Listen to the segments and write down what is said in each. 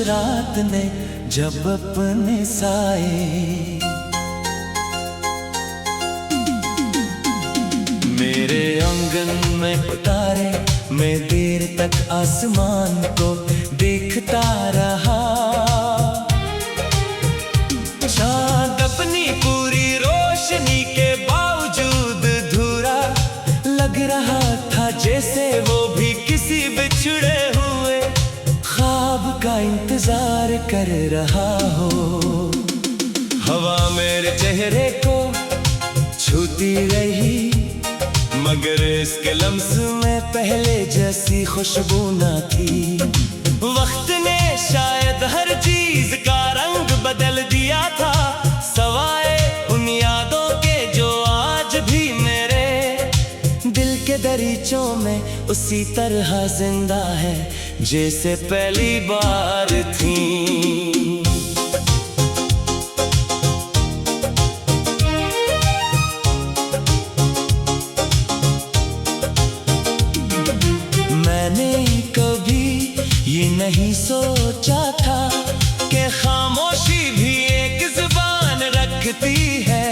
रात ने जब अपने साए मेरे आंगन में उतारे, मैं देर तक आसमान को देखता रहा। चांद अपनी पूरी रोशनी के बावजूद धूरा लग रहा था, जैसे वो भी किसी बिछड़े हुए ख्वाब का इंतजार कर रहा हो। हवा मेरे चेहरे को छूती रही, मगर इसके लम्स में पहले जैसी खुशबू न थी। वक्त ने शायद हर चीज का रंग बदल दिया था, सवाए उन यादों के जो आज भी मेरे दिल के दरीचों में उसी तरह जिंदा है जैसे पहली बार थी। ये नहीं सोचा था कि खामोशी भी एक जुबान रखती है।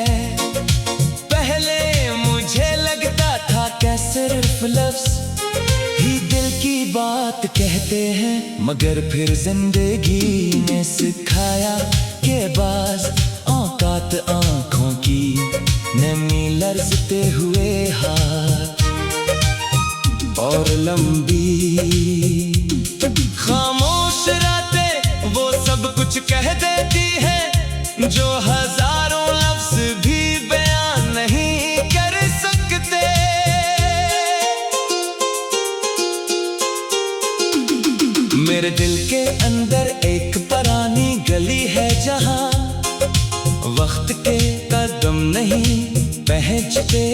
पहले मुझे लगता था कि सिर्फ लफ्ज ही दिल की बात कहते हैं, मगर फिर जिंदगी ने सिखाया कि बाज औकात आंखों की नमी, लरजते हुए हाथ और लंबी खामोश रातें वो सब कुछ कह देती है जो हजारों लफ्ज भी बयान नहीं कर सकते। मेरे दिल के अंदर एक पुरानी गली है जहां वक्त के कदम नहीं पहुंचते,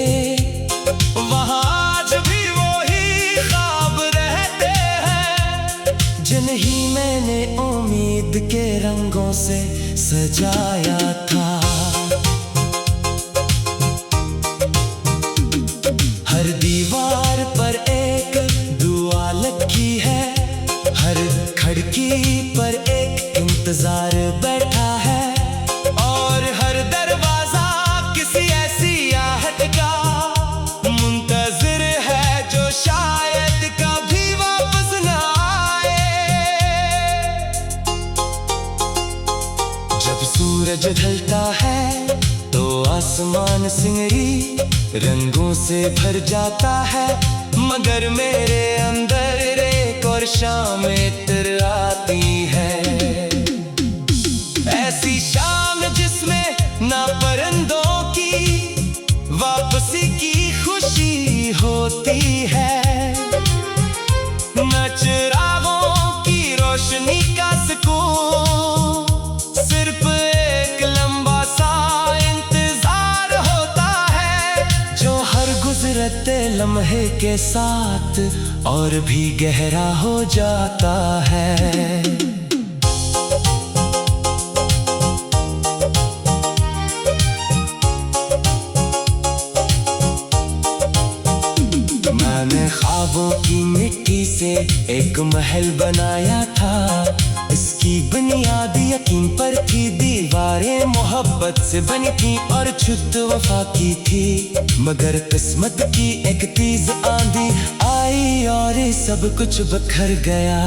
वहां आज भी वही ख्वाब रहते हैं जिन्हीं मैंने उम्मीद के रंगों से सजाया था। हर दीवार पर एक दुआ लिखी है, हर खिड़की पर एक इंतजार बैठा है, और हर दरवाजा किसी ऐसी आहट का मुंतजिर है जो शायद कभी वापस न आए। जब सूरज ढलता है तो आसमान सिंगरी रंगों से भर जाता है, मगर मेरे अंदर एक और शाम इतर आती है। ऐसी शाम जिसमें ना परिंदों की वापसी की खुशी होती है, न चिरागों की रोशनी का सुकून, सिर्फ एक लंबा सा इंतजार होता है जो हर गुजरते लम्हे के साथ और भी गहरा हो जाता है। मैंने ख्वाबों की मिट्टी से एक महल बनाया था, इसकी बुनियाद यकीन पर थी, दीवारें मोहब्बत से बनी थी और छत वफा की थी, मगर किस्मत की एक तेज आंधी आई और सब कुछ बिखर गया।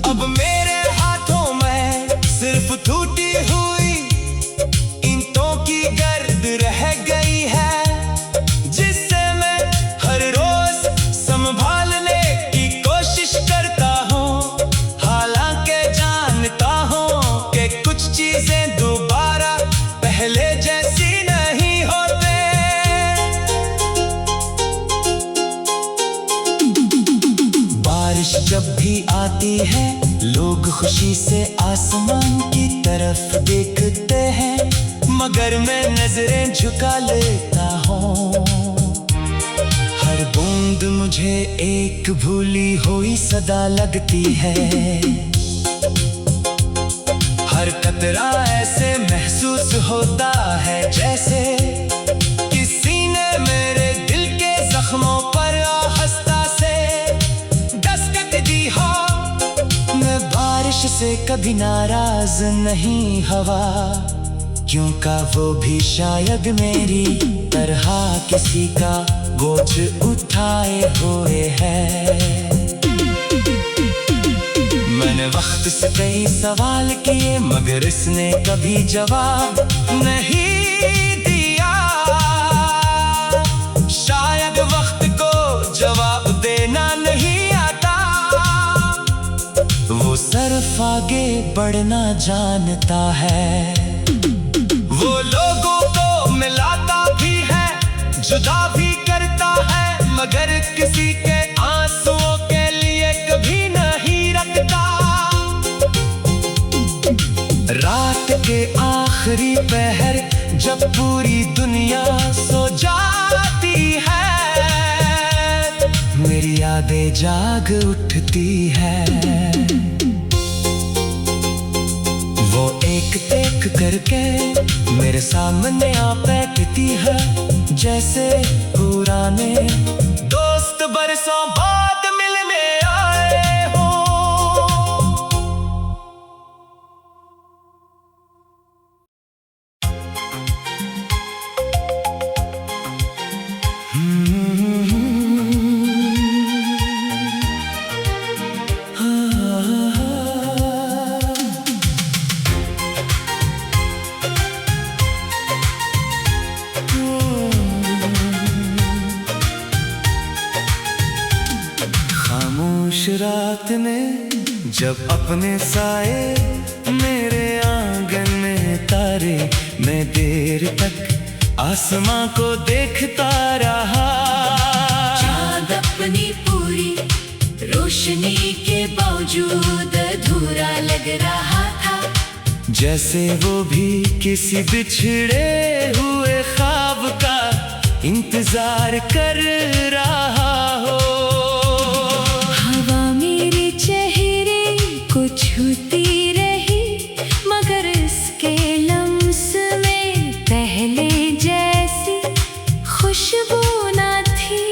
अब मेरे हाथों में सिर्फ टूटी हुई ईंटों की गर्द रह गई है, जिससे मैं हर रोज संभालने की कोशिश करता हूँ, हालांकि जानता हूँ कि कुछ चीजें दोबारा पहले जैसी नहीं होते। बारिश जब भी आती है लोग खुशी से आसमान की तरफ देखते हैं, मगर मैं नजरें झुका लेता हूँ। हर बूंद मुझे एक भूली हुई सदा लगती है, हर कतरा ऐसे महसूस होता है जैसे किसी ने मेरे दिल के जख्मों पर आहिस्ता से दस्तक दी हो। मैं कभी नाराज नहीं हवा, क्यों का वो भी शायद मेरी तरह किसी का बोझ उठाए हुए है। मैंने वक्त से कई सवाल किए मगर इसने कभी जवाब नहीं दिया। शायद वक्त को जवाब देना नहीं आता, वो सिर्फ आगे बढ़ना जानता है। वो लोगों को मिलाता भी है, जुदा भी करता है, मगर किसी के आंसुओं के लिए कभी नहीं रखता। रात के आखिरी पहर जब पूरी दुनिया सो जाती है, मेरी यादें जाग उठती है। वो एक एक करके मेरे सामने आ बैठती है, जैसे पुराने दोस्त बरसों बाद मिलने आए हो। रात में जब अपने साए मेरे आंगन में तारे, मैं देर तक आसमां को देखता रहा। चांद अपनी पूरी रोशनी के बावजूद अधूरा लग रहा था, जैसे वो भी किसी बिछड़े हुए ख्वाब का इंतजार कर रहा हो। छूती रही मगर इसके लम्स में पहले जैसी खुशबू न थी।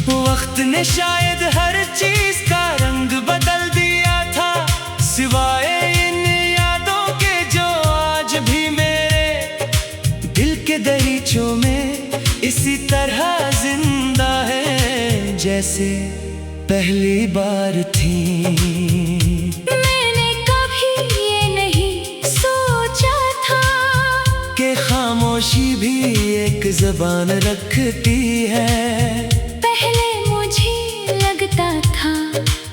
वक्त ने शायद हर चीज का रंग बदल दिया था, सिवाय इन यादों के जो आज भी मेरे दिल के दरीचों में इसी तरह जिंदा है, जैसे पहली बार थी। मैंने कभी ये नहीं सोचा था कि खामोशी भी एक ज़बान रखती है। पहले मुझे लगता था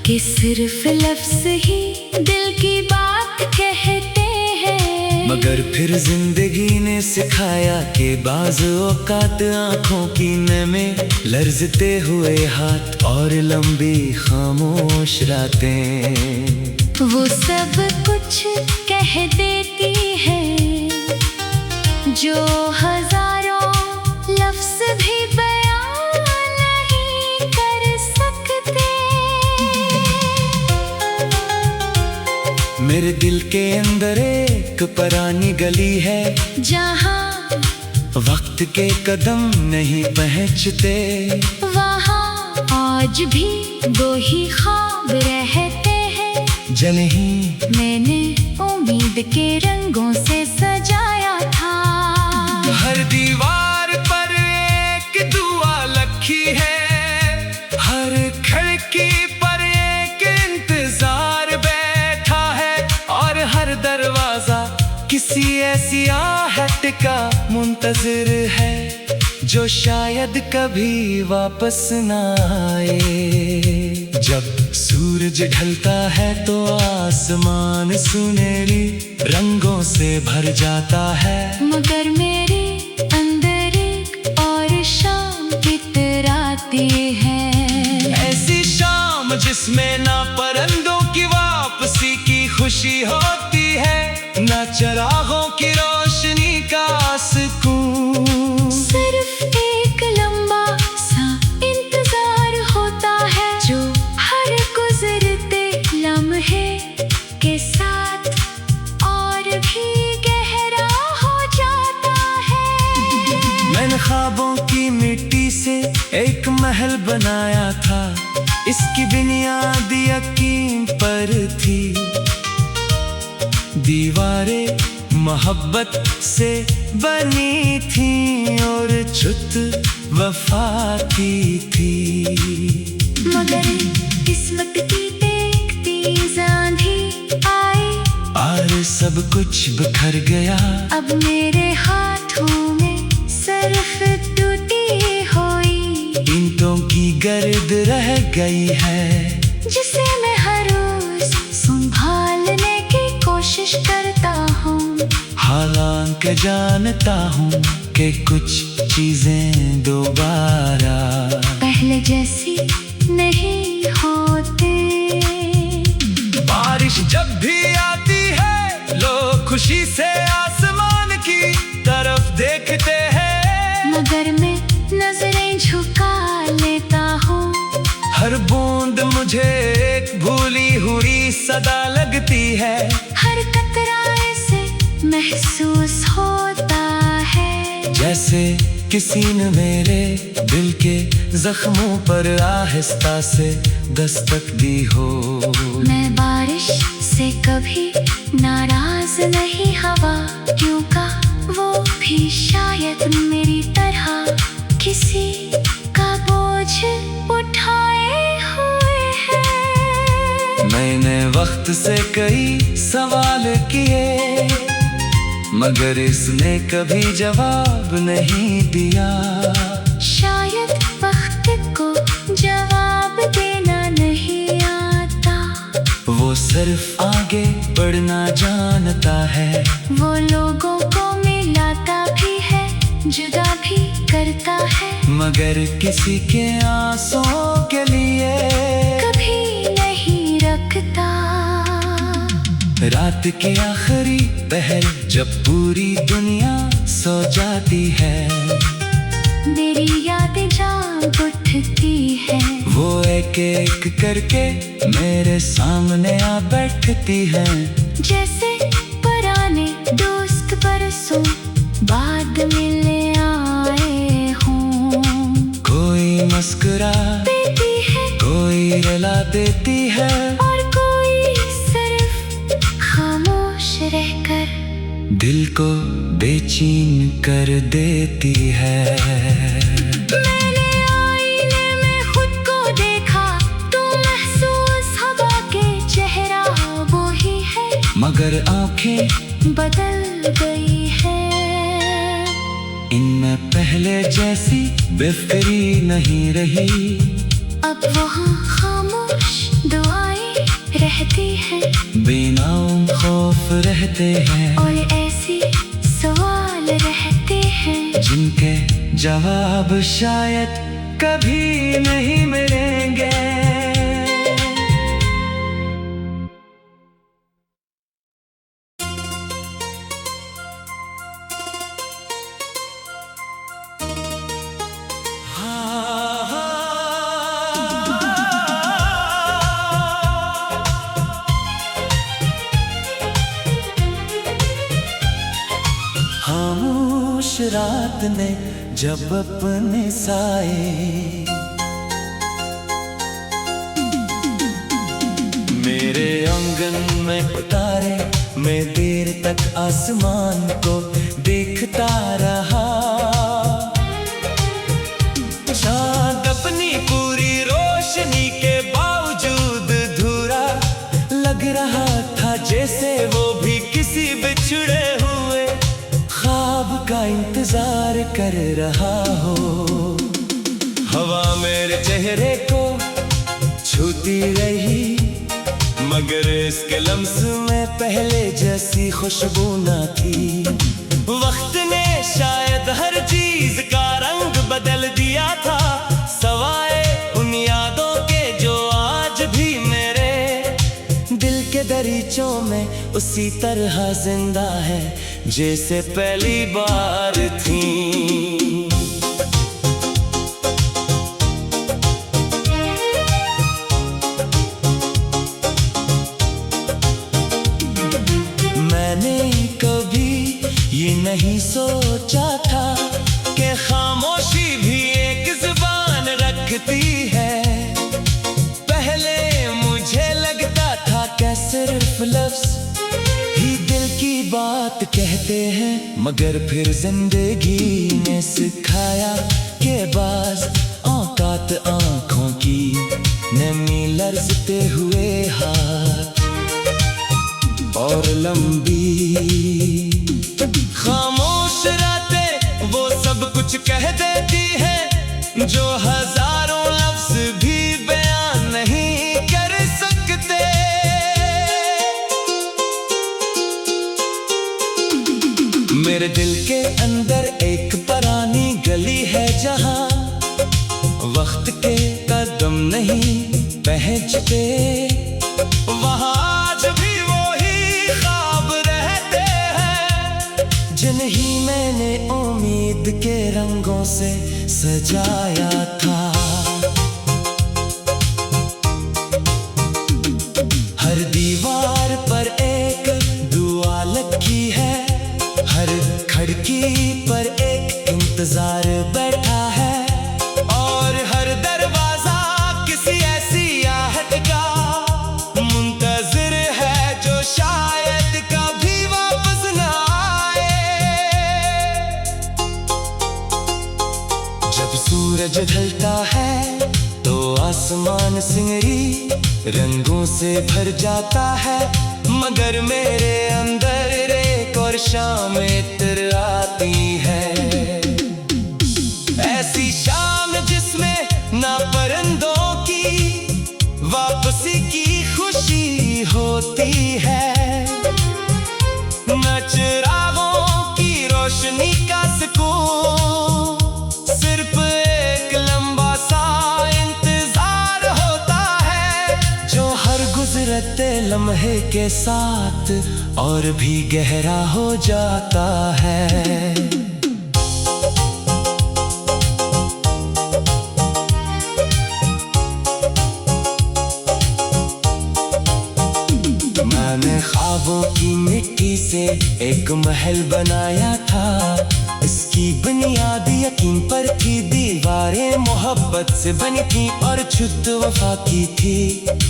कि सिर्फ लफ्ज़ ही दिल की बात कहते हैं, मगर फिर जिंदगी ने सिखाया कि बाज़ औक़ात आँखों की नमें, लर्ज़ते हुए हाथ और लंबी खामोश रातें, वो सब कुछ कह देती है जो हजारों लफ्ज़ भी बयान नहीं कर सकते। मेरे दिल के अंदर एक पुरानी गली है, जहाँ वक्त के कदम नहीं पहुँचते, वहाँ आज भी दो ही ख्वाब रहते हैं। जल ही मैंने उम्मीद के रंगों से सजाया था। हर दीवार पर एक दुआ लिखी है, हर खिड़की पर एक इंतजार बैठा है, और हर दरवाजा किसी ऐसी आहट का मुंतज़िर है जो शायद कभी वापस ना आए। जब सूरज ढलता है तो आसमान सुनहरी रंगों से भर जाता है, मगर मेरे अंदर एक और शाम इतराती है, ऐसी शाम जिसमें ना परिंदों की वापसी की खुशी होती है, ना चरागों की रोशनी का सुकून। सिर्फ एक लंबा सा इंतजार होता है जो हर गुजरते लम्हे के साथ और भी गहरा हो जाता है। मैंने ख्वाबों की मिट्टी से एक महल बनाया था, इसकी बुनियाद यकीन पर थी, दीवारें मोहब्बत से बनी थी और छुत वफा की थी। मगर किस्मत की एक तेज आंधी आई और सब कुछ बिखर गया। अब मेरे हाथों में सिर्फ टूटी हुई ईंटों की गर्द रह गई है, जिसे मैं हर रोज संभालने की कोशिश करता हूँ। हालांकि जानता हूँ कि कुछ चीजें दोबारा पहले जैसी नहीं होती। बारिश जब भी आती है लोग खुशी से आसमान की तरफ देखते हैं, मगर मैं नजरें झुका लेता हूँ। हर बूंद मुझे एक भूली हुई सदा लगती है। हर कतराए से महसूस होता है जैसे किसी ने मेरे दिल के जख्मों पर आहिस्ता से दस्तक दी हो। मैं बारिश से कभी नाराज नहीं, हवा क्यों का वो भी शायद मेरी तरह किसी का बोझ उठाए हुए हैं। मैंने वक्त से कई सवाल किए, मगर इसने कभी जवाब नहीं दिया। शायद वक्त को जवाब देना नहीं आता, वो सिर्फ आगे बढ़ना जानता है। वो लोगों को मिलाता भी है, जुदा भी करता है, मगर किसी के आंसुओं के लिए कभी नहीं रखता। रात के आखिरी पहर जब पूरी दुनिया सो जाती है, मेरी यादें जाग उठती है। वो एक एक करके मेरे सामने आ बैठती है। जैसे पुराने दोस्त बरसों बाद मिले आए हों। कोई मुस्कुरा देती है, कोई रुला देती है, और कोई सिर्फ खामोश रहकर दिल को बेचैन कर देती है। मैंने आईने में खुद को देखा तो महसूस हवा के चेहरा वो ही है, मगर आंखें बदल गई है। इनमें पहले जैसी बेफिक्री नहीं रही। अब वहाँ खामोश दुआएं रहती हैं, बेनाम खौफ रहते हैं, और ऐसी सवाल रहते हैं जिनके जवाब शायद कभी नहीं मिलेंगे। खामोश रात ने जब अपने साए मेरे आंगन में उतारे, मैं देर तक आसमान को देखता रहा। चांद अपनी पूरी रोशनी के बावजूद अधूरा लग रहा था, जैसे वो भी किसी बिछड़े हुए ख्वाब का इंतजार कर रहा हो। हवा मेरे चेहरे को छूती रही, मगर इसके लम्स में पहले जैसी खुशबू न थी। वक्त ने शायद हर चीज का रंग बदल दिया था, सवाए उन यादों के जो आज भी मेरे दिल के दरीचों में उसी तरह जिंदा है जैसे पहली बार थी। मैंने कभी ये नहीं सोचा था कि खामोशी भी एक जुबान रखती है। करते हैं, मगर फिर जिंदगी ने सिखाया कि बाज औकात आंखों की नमी, लरजते हुए हाथ और लंबी खामोश रातें वो सब कुछ कह देती है जो हजारों लफ्ज भी बयान नहीं कर सकते। मेरे दिल के अंदर एक पुरानी गली है जहां वक्त के कदम नहीं पहुंचते, वहां आज भी वही ख्वाब रहते हैं जिन्हीं मैंने उम्मीद के रंगों से सजाया था। हर दीवार पर एक दुआ लिखी है, हर खिड़की पर एक इंतजार बैठा है, और हर दरवाजा किसी ऐसी आहट का मुंतजिर है जो शायद कभी वापस न आए। जब सूरज ढलता है तो आसमान सिंगरी रंगों से भर जाता है, मगर मेरे अंदर एक और शाम इतर आती है, ऐसी शाम जिसमें ना परिंदों की वापसी की खुशी होती है, न चिरागों की रोशनी का सुकून, सिर्फ एक लंबा सा इंतजार होता है जो हर गुजरते लम्हे के साथ और भी गहरा हो जाता है। मैंने ख्वाबों की मिट्टी से एक महल बनाया था, इसकी बुनियाद यकीन पर थी, दीवारें मोहब्बत से बनी थी और छुत वफा की थी,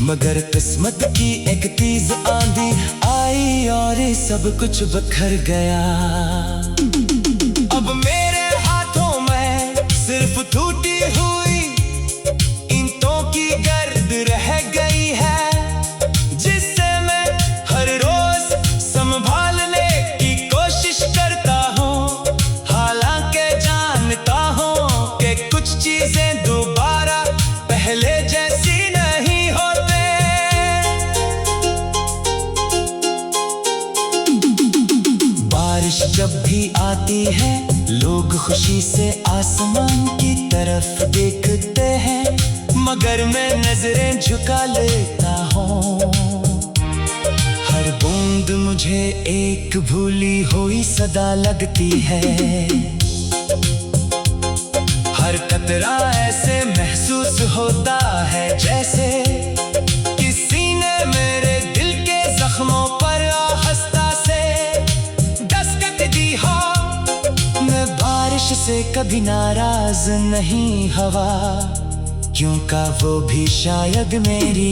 मगर किस्मत की एक तेज आंधी आई और सब कुछ बिखर गया। अब मेरे हाथों में सिर्फ टूटी हुई ईंटों की गर्द रह गई है, जिससे मैं हर रोज संभालने की कोशिश करता हूँ, हालांकि जानता हूँ कि कुछ चीजें दोबारा पहले जैसी नहीं होते। बारिश जब भी आती है लोग खुशी से आसमान की तरफ देखते हैं, मगर मैं नजरें झुका लेता हूँ, हर बूंद मुझे एक भूली हुई सदा लगती है, हर कतरा ऐसे महसूस होता है जैसे किसी ने मेरे दिल के जख्मों पर आहिस्ता से दस्तक दी हो। मैं बारिश से कभी नाराज नहीं हवा, क्योंकि वो भी शायद मेरी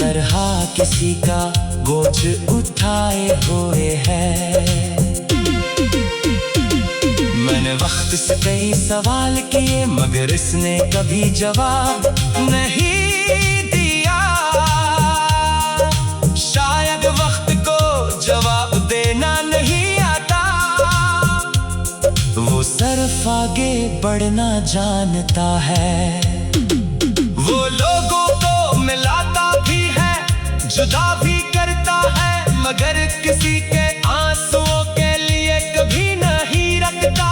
तरह किसी का बोझ उठाए हुए है। मैंने वक्त से कई सवाल किए मगर इसने कभी जवाब नहीं दिया, शायद वक्त को जवाब देना नहीं आता, वो सिर्फ आगे बढ़ना जानता है, वो लोगों को मिलाता भी है जुदा भी करता है, मगर किसी के आंसुओं के लिए कभी नहीं रखता।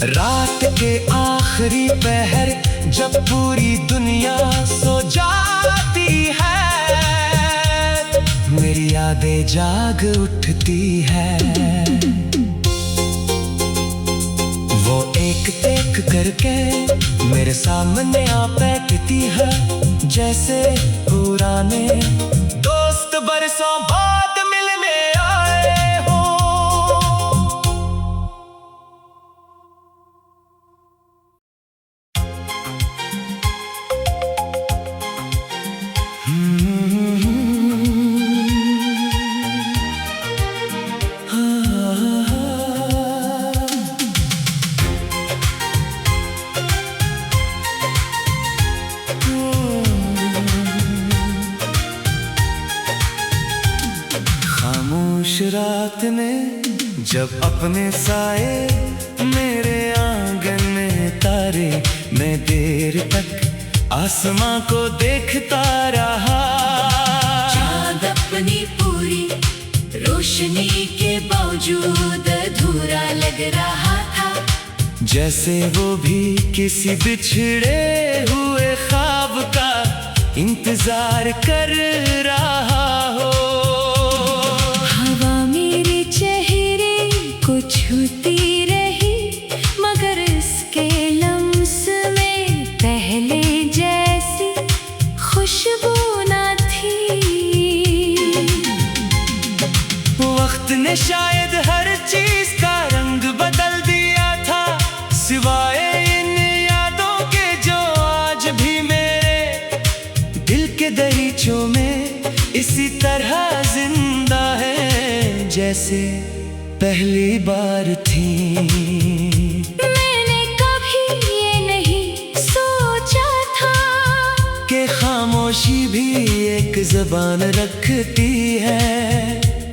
रात के आखिरी पहर जब पूरी दुनिया सो जाती है, मेरी यादें जाग उठती है, वो एक एक करके मेरे सामने आ बैठती है, जैसे पुराने दोस्त बरसों बाद मिलने आए हो। रात ने जब अपने साए मेरे आंगन में तारे, मैं देर तक आसमां को देखता रहा। चांद अपनी पूरी रोशनी के बावजूद अधूरा लग रहा था, जैसे वो भी किसी बिछड़े हुए ख्वाब का इंतजार कर रहा हो। हवा मेरे चेहरे को छूती रही, मगर इसके लम्स में पहले जैसी खुशबू न थी। वक्त ने शायद हर चीज का रंग बदल दिया था, सिवाय इन यादों के जो आज भी मेरे दिल के दरीचों में इसी तरह जिंदा है, जैसे पहली बार थी। मैंने कभी ये नहीं सोचा था कि खामोशी भी एक ज़बान रखती है।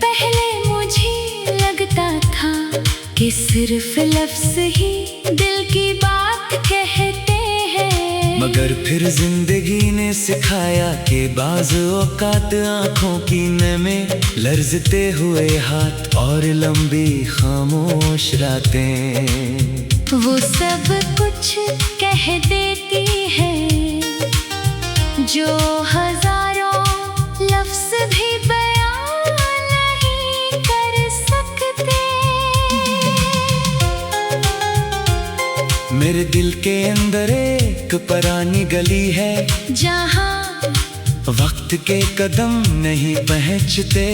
पहले मुझे लगता था कि सिर्फ लफ्ज़ ही दिल की बात कहते हैं, मगर फिर जिंदगी ने सिखाया कि बाज़ औक़ात आँखों की नमें, लर्ज़ते हुए हाथ और लंबी खामोश रातें, वो सब कुछ कह देती है जो हजारों लफ्ज़ भी बयान नहीं कर सकते। मेरे दिल के अंदर एक पुरानी गली है, जहाँ वक्त के कदम नहीं पहुँचते,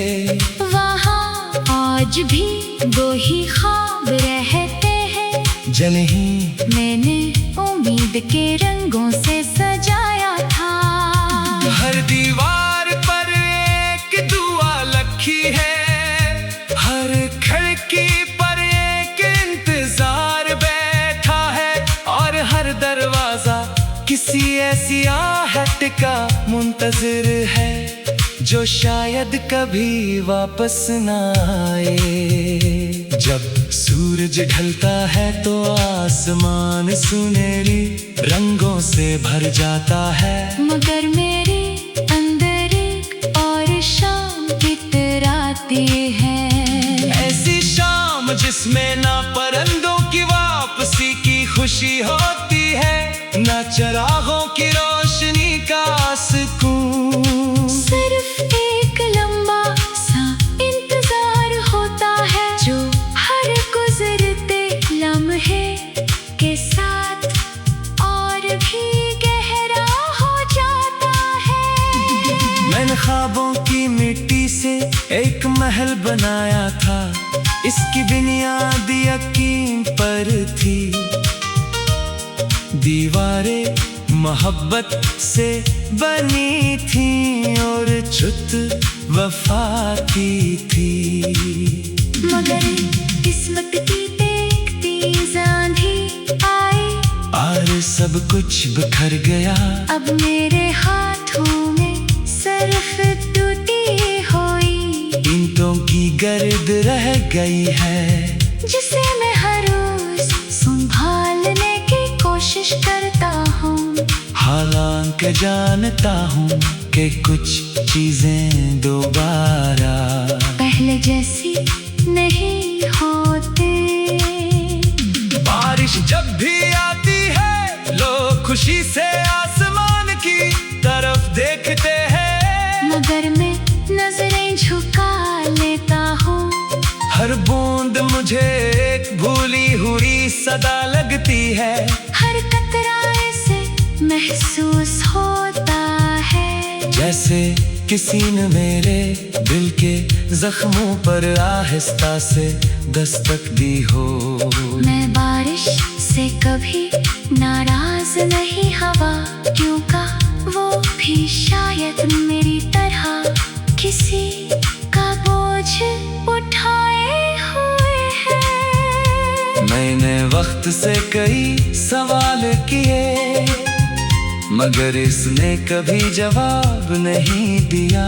वहाँ आज भी वो ही ख्वाब रहते हैं, जिन्हें मैंने उम्मीद के रंगों से सजाया था। हर दीवार पर एक दुआ लिखी है, हर खिड़की पर एक इंतजार बैठा है, और हर दरवाजा किसी ऐसी आहट का मुंतजिर है जो शायद कभी वापस ना आए। जब सूरज ढलता है तो आसमान सुनहरी रंगों से भर जाता है, मगर मेरे अंदर एक और शाम इतराती है, ऐसी शाम जिसमें ना परिंदों की वापसी की खुशी होती है, ना चरागों की रोशनी का सुकून। सिर्फ एक लंबा सा इंतजार होता है जो हर गुजरते लम्हे के साथ और भी गहरा हो जाता है। मैंने ख्वाबों की मिट्टी से एक महल बनाया था, इसकी बुनियाद यकीन पर थी, दीवारें मोहब्बत से बनी थी और छत वफा की थी। मगर किस्मत की एक तेज आंधी आई और सब कुछ बिखर गया। अब मेरे हाथों में सिर्फ टूटी हुई ईंटों की गर्द रह गई है, जिसे मैं हर रोज संभालने की कोशिश करता हूँ। हालांकि जानता हूँ कि कुछ चीजें दोबारा पहले जैसी नहीं होती। बारिश जब भी आती है लोग खुशी से आसमान की तरफ देखते हैं, मगर मैं नजरें झुका लेता हूँ, हर बूंद मुझे एक भूली हुई सदा लगती है, हर कतराए से महसूस होता है जैसे किसी ने मेरे दिल के जख्मों पर आहिस्ता से दस्तक दी हो। मैं बारिश से कभी नाराज नहीं, हवा क्यों का वो भी शायद मेरी तरह किसी का बोझ उठाए हुए है। मैंने वक्त से कई सवाल किए, मगर इसने कभी जवाब नहीं दिया।